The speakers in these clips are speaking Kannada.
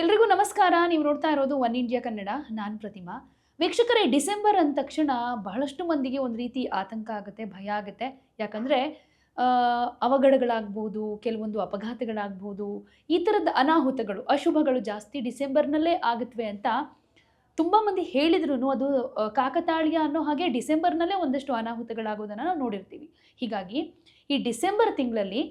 ಎಲ್ರಿಗೂ ನಮಸ್ಕಾರ. ನೀವು ನೋಡ್ತಾ ಇರೋದು ಒನ್ ಇಂಡಿಯಾ ಕನ್ನಡ. ನಾನು ಪ್ರತಿಮಾ. ವೀಕ್ಷಕರೇ, ಡಿಸೆಂಬರ್ ಅಂದ ತಕ್ಷಣ ಬಹಳಷ್ಟು ಮಂದಿಗೆ ಒಂದು ರೀತಿ ಆತಂಕ ಆಗುತ್ತೆ, ಭಯ ಆಗುತ್ತೆ. ಯಾಕಂದರೆ ಅವಘಡಗಳಾಗ್ಬೋದು, ಕೆಲವೊಂದು ಅಪಘಾತಗಳಾಗ್ಬೋದು, ಈ ಥರದ ಅನಾಹುತಗಳು, ಅಶುಭಗಳು ಜಾಸ್ತಿ ಡಿಸೆಂಬರ್ನಲ್ಲೇ ಆಗುತ್ತವೆ ಅಂತ ತುಂಬ ಮಂದಿ ಹೇಳಿದ್ರೂ ಅದು ಕಾಕತಾಳೀಯ ಅನ್ನೋ ಹಾಗೆ ಡಿಸೆಂಬರ್ನಲ್ಲೇ ಒಂದಷ್ಟು ಅನಾಹುತಗಳಾಗೋದನ್ನು ನಾವು ನೋಡಿರ್ತೀವಿ. ಹೀಗಾಗಿ ಈ ಡಿಸೆಂಬರ್ ತಿಂಗಳಲ್ಲಿ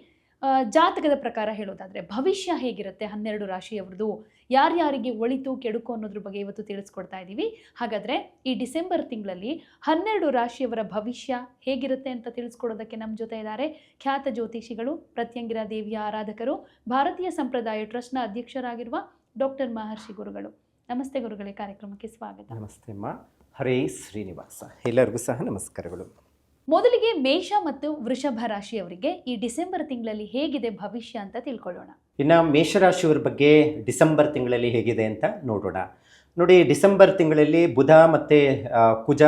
ಜಾತಕದ ಪ್ರಕಾರ ಹೇಳೋದಾದರೆ ಭವಿಷ್ಯ ಹೇಗಿರುತ್ತೆ 12 ರಾಶಿಯವ್ರದ್ದು, ಯಾರ್ಯಾರಿಗೆ ಒಳಿತು ಕೆಡುಕು ಅನ್ನೋದ್ರ ಬಗ್ಗೆ ಇವತ್ತು ತಿಳಿಸ್ಕೊಡ್ತಾ ಇದ್ದೀವಿ. ಹಾಗಾದರೆ ಈ ಡಿಸೆಂಬರ್ ತಿಂಗಳಲ್ಲಿ 12 ರಾಶಿಯವರ ಭವಿಷ್ಯ ಹೇಗಿರುತ್ತೆ ಅಂತ ತಿಳಿಸ್ಕೊಡೋದಕ್ಕೆ ನಮ್ಮ ಜೊತೆ ಇದ್ದಾರೆ ಖ್ಯಾತ ಜ್ಯೋತಿಷಿಗಳು, ಪ್ರತ್ಯಂಗಿರಾ ದೇವಿಯ ಆರಾಧಕರು, ಭಾರತೀಯ ಸಂಪ್ರದಾಯ ಟ್ರಸ್ಟ್ನ ಅಧ್ಯಕ್ಷರಾಗಿರುವ ಡಾಕ್ಟರ್ ಮಹರ್ಷಿ ಗುರುಗಳು. ನಮಸ್ತೆ ಗುರುಗಳೇ, ಕಾರ್ಯಕ್ರಮಕ್ಕೆ ಸ್ವಾಗತ. ನಮಸ್ತೆ ಅಮ್ಮ. ಹರೇ ಶ್ರೀನಿವಾಸ. ಎಲ್ಲರಿಗೂ ಸಹ ನಮಸ್ಕಾರಗಳು. ಮೊದಲಿಗೆ ಮೇಷ ಮತ್ತು ವೃಷಭ ರಾಶಿಯವರಿಗೆ ಈ ಡಿಸೆಂಬರ್ ತಿಂಗಳಲ್ಲಿ ಹೇಗಿದೆ ಭವಿಷ್ಯ ಅಂತ ತಿಳ್ಕೊಳ್ಳೋಣ. ಇನ್ನು ಮೇಷರಾಶಿಯವರ ಬಗ್ಗೆ ಡಿಸೆಂಬರ್ ತಿಂಗಳಲ್ಲಿ ಹೇಗಿದೆ ಅಂತ ನೋಡೋಣ. ನೋಡಿ, ಡಿಸೆಂಬರ್ ತಿಂಗಳಲ್ಲಿ ಬುಧ ಮತ್ತು ಕುಜ,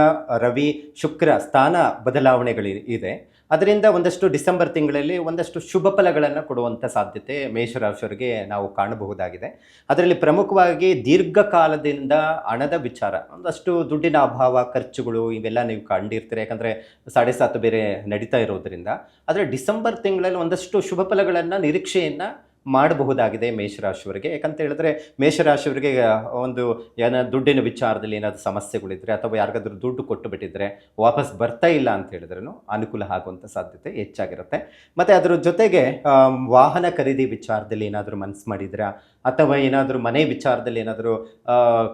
ರವಿ, ಶುಕ್ರ ಸ್ಥಾನ ಬದಲಾವಣೆಗಳಿದೆ. ಅದರಿಂದ ಒಂದಷ್ಟು ಡಿಸೆಂಬರ್ ತಿಂಗಳಲ್ಲಿ ಒಂದಷ್ಟು ಶುಭ ಫಲಗಳನ್ನು ಕೊಡುವಂಥ ಸಾಧ್ಯತೆ ಮೇಷರಾಶಿಯವರಿಗೆ ನಾವು ಕಾಣಬಹುದಾಗಿದೆ. ಅದರಲ್ಲಿ ಪ್ರಮುಖವಾಗಿ ದೀರ್ಘಕಾಲದಿಂದ ಹಣದ ವಿಚಾರ, ಒಂದಷ್ಟು ದುಡ್ಡಿನ ಅಭಾವ, ಖರ್ಚುಗಳು ಇವೆಲ್ಲ ನೀವು ಕಂಡಿರ್ತೀರಿ. ಯಾಕಂದರೆ 7.5 ಬೇರೆ ನಡೀತಾ ಇರೋದರಿಂದ. ಆದರೆ ಡಿಸೆಂಬರ್ ತಿಂಗಳಲ್ಲಿ ಒಂದಷ್ಟು ಶುಭ ಫಲಗಳನ್ನು ನಿರೀಕ್ಷೆಯನ್ನು ಮಾಡಬಹುದಾಗಿದೆ ಮೇಷರಾಶಿಯವರಿಗೆ. ಯಾಕಂತ ಹೇಳಿದ್ರೆ ಮೇಷರಾಶಿಯವರಿಗೆ ಒಂದು ದುಡ್ಡಿನ ವಿಚಾರದಲ್ಲಿ ಏನಾದರೂ ಸಮಸ್ಯೆಗಳಿದ್ರೆ ಅಥವಾ ಯಾರಿಗಾದ್ರೂ ದುಡ್ಡು ಕೊಟ್ಟು ಬಿಟ್ಟಿದ್ರೆ ವಾಪಸ್ ಬರ್ತಾ ಇಲ್ಲ ಅಂತ ಹೇಳಿದ್ರೂ ಅನುಕೂಲ ಆಗುವಂಥ ಸಾಧ್ಯತೆ ಹೆಚ್ಚಾಗಿರುತ್ತೆ. ಮತ್ತು ಅದರ ಜೊತೆಗೆ ವಾಹನ ಖರೀದಿ ವಿಚಾರದಲ್ಲಿ ಏನಾದರೂ ಮನಸ್ಸು ಮಾಡಿದ್ರೆ ಅಥವಾ ಏನಾದರೂ ಮನೆ ವಿಚಾರದಲ್ಲಿ ಏನಾದರೂ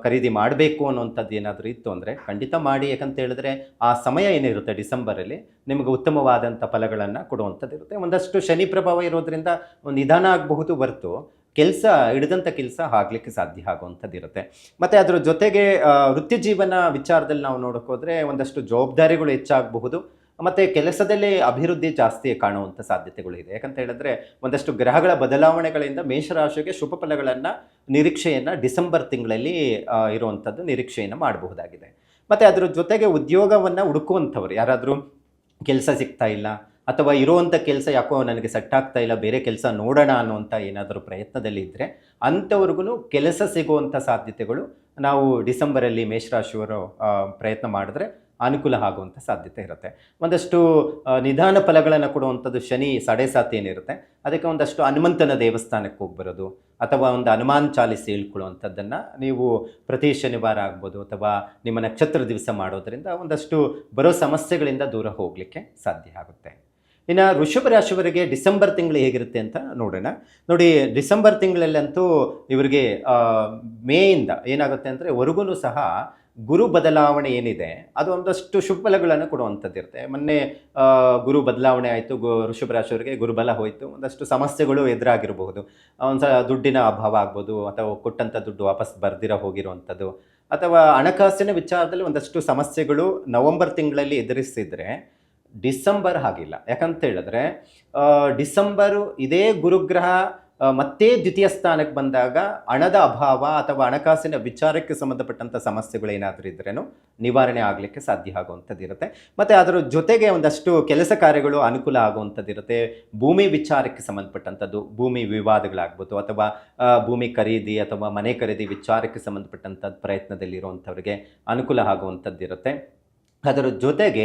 ಖರೀದಿ ಮಾಡಬೇಕು ಅನ್ನೋಂಥದ್ದು ಏನಾದರೂ ಇತ್ತು ಅಂದರೆ ಖಂಡಿತ ಮಾಡಿ. ಯಾಕಂತ ಹೇಳಿದ್ರೆ ಆ ಸಮಯ ಏನಿರುತ್ತೆ ಡಿಸೆಂಬರಲ್ಲಿ ನಿಮಗೆ ಉತ್ತಮವಾದಂಥ ಫಲಗಳನ್ನು ಕೊಡುವಂಥದ್ದು ಇರುತ್ತೆ. ಒಂದಷ್ಟು ಶನಿ ಪ್ರಭಾವ ಇರೋದ್ರಿಂದ ಒಂದು ನಿಧಾನ ಆಗಬಹುದು ಹೊರತು ಕೆಲಸ ಹಿಡಿದಂಥ ಕೆಲಸ ಆಗಲಿಕ್ಕೆ ಸಾಧ್ಯ ಆಗುವಂಥದ್ದು ಇರುತ್ತೆ. ಮತ್ತು ಅದರ ಜೊತೆಗೆ ವೃತ್ತಿ ಜೀವನ ವಿಚಾರದಲ್ಲಿ ನಾವು ನೋಡೋಕ್ಕೋದ್ರೆ ಒಂದಷ್ಟು ಜವಾಬ್ದಾರಿಗಳು ಹೆಚ್ಚಾಗಬಹುದು ಮತ್ತು ಕೆಲಸದಲ್ಲೇ ಅಭಿವೃದ್ಧಿ ಜಾಸ್ತಿ ಕಾಣುವಂಥ ಸಾಧ್ಯತೆಗಳು ಇದೆ. ಯಾಕಂತ ಹೇಳಿದ್ರೆ ಒಂದಷ್ಟು ಗ್ರಹಗಳ ಬದಲಾವಣೆಗಳಿಂದ ಮೇಷರಾಶಿಗೆ ಶುಭ ಫಲಗಳನ್ನು ನಿರೀಕ್ಷೆಯನ್ನು ಡಿಸೆಂಬರ್ ತಿಂಗಳಲ್ಲಿ ಇರುವಂಥದ್ದು ನಿರೀಕ್ಷೆಯನ್ನು ಮಾಡಬಹುದಾಗಿದೆ. ಮತ್ತು ಅದರ ಜೊತೆಗೆ ಉದ್ಯೋಗವನ್ನು ಹುಡುಕುವಂಥವ್ರು ಯಾರಾದರೂ ಕೆಲಸ ಸಿಗ್ತಾ ಇಲ್ಲ ಅಥವಾ ಇರುವಂಥ ಕೆಲಸ ಯಾಕೋ ನನಗೆ ಸೆಟ್ ಆಗ್ತಾ ಇಲ್ಲ, ಬೇರೆ ಕೆಲಸ ನೋಡೋಣ ಅನ್ನುವಂಥ ಏನಾದರೂ ಪ್ರಯತ್ನದಲ್ಲಿ ಇದ್ದರೆ ಅಂಥವ್ರಿಗೂ ಕೆಲಸ ಸಿಗುವಂಥ ಸಾಧ್ಯತೆಗಳು ನಾವು ಡಿಸೆಂಬರಲ್ಲಿ ಮೇಷರಾಶಿಯವರು ಪ್ರಯತ್ನ ಮಾಡಿದ್ರೆ ಅನುಕೂಲ ಆಗುವಂಥ ಸಾಧ್ಯತೆ ಇರುತ್ತೆ. ಒಂದಷ್ಟು ನಿಧಾನ ಫಲಗಳನ್ನು ಕೊಡುವಂಥದ್ದು ಶನಿ 7.5 ಏನಿರುತ್ತೆ ಅದಕ್ಕೆ ಒಂದಷ್ಟು ಹನುಮಂತನ ದೇವಸ್ಥಾನಕ್ಕೆ ಹೋಗಿ ಬರೋದು ಅಥವಾ ಒಂದು ಹನುಮಾನ್ ಚಾಲಿಸ್ ಹೇಳ್ಕೊಳ್ಳುವಂಥದ್ದನ್ನು ನೀವು ಪ್ರತಿ ಶನಿವಾರ ಆಗ್ಬೋದು ಅಥವಾ ನಿಮ್ಮ ನಕ್ಷತ್ರ ದಿವಸ ಮಾಡೋದರಿಂದ ಒಂದಷ್ಟು ಬರೋ ಸಮಸ್ಯೆಗಳಿಂದ ದೂರ ಹೋಗಲಿಕ್ಕೆ ಸಾಧ್ಯ ಆಗುತ್ತೆ. ಇನ್ನು ವೃಷಭ ರಾಶಿಯವರಿಗೆ ಡಿಸೆಂಬರ್ ತಿಂಗಳು ಹೇಗಿರುತ್ತೆ ಅಂತ ನೋಡೋಣ. ನೋಡಿ, ಡಿಸೆಂಬರ್ ತಿಂಗಳಲ್ಲಂತೂ ಇವರಿಗೆ ಮೇಯಿಂದ ಏನಾಗುತ್ತೆ ಅಂದರೆ ಹೊರಗೂ ಸಹ ಗುರು ಬದಲಾವಣೆ ಏನಿದೆ ಅದು ಒಂದಷ್ಟು ಶುಭ ಫಲಗಳನ್ನು ಕೊಡುವಂಥದ್ದು ಇರುತ್ತೆ. ಮೊನ್ನೆ ಗುರು ಬದಲಾವಣೆ ಆಯಿತು, ವೃಷಭ ರಾಶಿಯವರಿಗೆ ಗುರುಬಲ ಹೋಯಿತು, ಒಂದಷ್ಟು ಸಮಸ್ಯೆಗಳು ಎದುರಾಗಿರಬಹುದು. ಒಂದು ದುಡ್ಡಿನ ಅಭಾವ ಆಗ್ಬೋದು ಅಥವಾ ಕೊಟ್ಟಂಥ ದುಡ್ಡು ವಾಪಸ್ ಬರ್ದಿರ ಹೋಗಿರುವಂಥದ್ದು ಅಥವಾ ಹಣಕಾಸಿನ ವಿಚಾರದಲ್ಲಿ ಒಂದಷ್ಟು ಸಮಸ್ಯೆಗಳು ನವಂಬರ್ ತಿಂಗಳಲ್ಲಿ ಎದುರಿಸಿದರೆ ಡಿಸೆಂಬರ್ ಆಗಿಲ್ಲ. ಯಾಕಂತ ಹೇಳಿದ್ರೆ ಡಿಸೆಂಬರು ಇದೇ ಗುರುಗ್ರಹ ಮತ್ತೆ ದ್ವಿತೀಯ ಸ್ಥಾನಕ್ಕೆ ಬಂದಾಗ ಹಣದ ಅಭಾವ ಅಥವಾ ಹಣಕಾಸಿನ ವಿಚಾರಕ್ಕೆ ಸಂಬಂಧಪಟ್ಟಂಥ ಸಮಸ್ಯೆಗಳು ಏನಾದರೂ ಇದ್ರೇನು ನಿವಾರಣೆ ಆಗಲಿಕ್ಕೆ ಸಾಧ್ಯ ಆಗುವಂಥದ್ದು ಇರುತ್ತೆ. ಮತ್ತು ಅದರ ಜೊತೆಗೆ ಒಂದಷ್ಟು ಕೆಲಸ ಕಾರ್ಯಗಳು ಅನುಕೂಲ ಆಗುವಂಥದ್ದು ಇರುತ್ತೆ. ಭೂಮಿ ವಿಚಾರಕ್ಕೆ ಸಂಬಂಧಪಟ್ಟಂಥದ್ದು, ಭೂಮಿ ವಿವಾದಗಳಾಗ್ಬೋದು ಅಥವಾ ಭೂಮಿ ಖರೀದಿ ಅಥವಾ ಮನೆ ಖರೀದಿ ವಿಚಾರಕ್ಕೆ ಸಂಬಂಧಪಟ್ಟಂಥದ್ದು ಪ್ರಯತ್ನದಲ್ಲಿರುವಂಥವ್ರಿಗೆ ಅನುಕೂಲ ಆಗುವಂಥದ್ದು ಇರುತ್ತೆ. ಅದರ ಜೊತೆಗೆ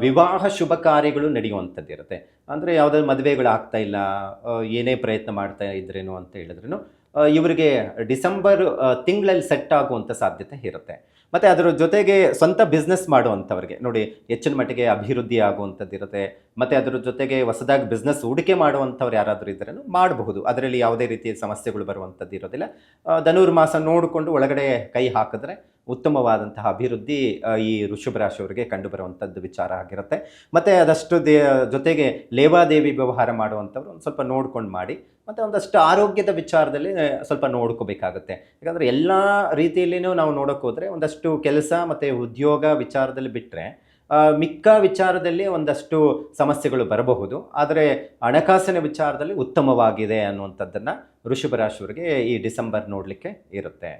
ವಿವಾಹ ಶುಭ ಕಾರ್ಯಗಳು ನಡೆಯುವಂಥದ್ದು ಇರುತ್ತೆ. ಅಂದರೆ ಯಾವುದಾದ್ರು ಮದುವೆಗಳು ಆಗ್ತಾ ಇಲ್ಲ, ಏನೇ ಪ್ರಯತ್ನ ಮಾಡ್ತಾ ಇದ್ರೇನು ಅಂತ ಹೇಳಿದ್ರೂ ಇವರಿಗೆ ಡಿಸೆಂಬರ್ ತಿಂಗಳಲ್ಲಿ ಸೆಟ್ ಆಗುವಂಥ ಸಾಧ್ಯತೆ ಇರುತ್ತೆ. ಮತ್ತು ಅದರ ಜೊತೆಗೆ ಸ್ವಂತ ಬಿಸ್ನೆಸ್ ಮಾಡುವಂಥವ್ರಿಗೆ ನೋಡಿ ಹೆಚ್ಚಿನ ಮಟ್ಟಿಗೆ ಅಭಿವೃದ್ಧಿ ಆಗುವಂಥದ್ದು ಇರುತ್ತೆ. ಮತ್ತು ಅದರ ಜೊತೆಗೆ ಹೊಸದಾಗಿ ಬಿಸ್ನೆಸ್ ಹೂಡಿಕೆ ಮಾಡುವಂಥವ್ರು ಯಾರಾದರೂ ಇದ್ರೂ ಮಾಡಬಹುದು. ಅದರಲ್ಲಿ ಯಾವುದೇ ರೀತಿಯ ಸಮಸ್ಯೆಗಳು ಬರುವಂಥದ್ದು ಇರೋದಿಲ್ಲ. ಧನುರ್ಮಾಸ ನೋಡಿಕೊಂಡು ಒಳಗಡೆ ಕೈ ಹಾಕಿದ್ರೆ ಉತ್ತಮವಾದಂತಹ ಅಭಿವೃದ್ಧಿ ಈ ವೃಷಭ ರಾಶಿಯವರಿಗೆ ಕಂಡುಬರುವಂಥದ್ದು ವಿಚಾರ ಆಗಿರುತ್ತೆ. ಮತ್ತು ಅದಷ್ಟು ಜೊತೆಗೆ ಲೇವಾದೇವಿ ವ್ಯವಹಾರ ಮಾಡುವಂಥವ್ರು ಒಂದು ಸ್ವಲ್ಪ ನೋಡ್ಕೊಂಡು ಮಾಡಿ. ಮತ್ತು ಒಂದಷ್ಟು ಆರೋಗ್ಯದ ವಿಚಾರದಲ್ಲಿ ಸ್ವಲ್ಪ ನೋಡ್ಕೋಬೇಕಾಗುತ್ತೆ. ಯಾಕಂದರೆ ಎಲ್ಲ ರೀತಿಯಲ್ಲಿಯೂ ನಾವು ನೋಡೋಕೆ ಹೋದರೆ ಒಂದಷ್ಟು ಕೆಲಸ ಮತ್ತು ಉದ್ಯೋಗ ವಿಚಾರದಲ್ಲಿ ಬಿಟ್ಟರೆ ಮಿಕ್ಕ ವಿಚಾರದಲ್ಲಿ ಒಂದಷ್ಟು ಸಮಸ್ಯೆಗಳು ಬರಬಹುದು. ಆದರೆ ಹಣಕಾಸಿನ ವಿಚಾರದಲ್ಲಿ ಉತ್ತಮವಾಗಿದೆ ಅನ್ನುವಂಥದ್ದನ್ನು ವೃಷಭ ರಾಶಿಯವರಿಗೆ ಈ ಡಿಸೆಂಬರ್ ನೋಡಲಿಕ್ಕೆ ಇರುತ್ತೆ.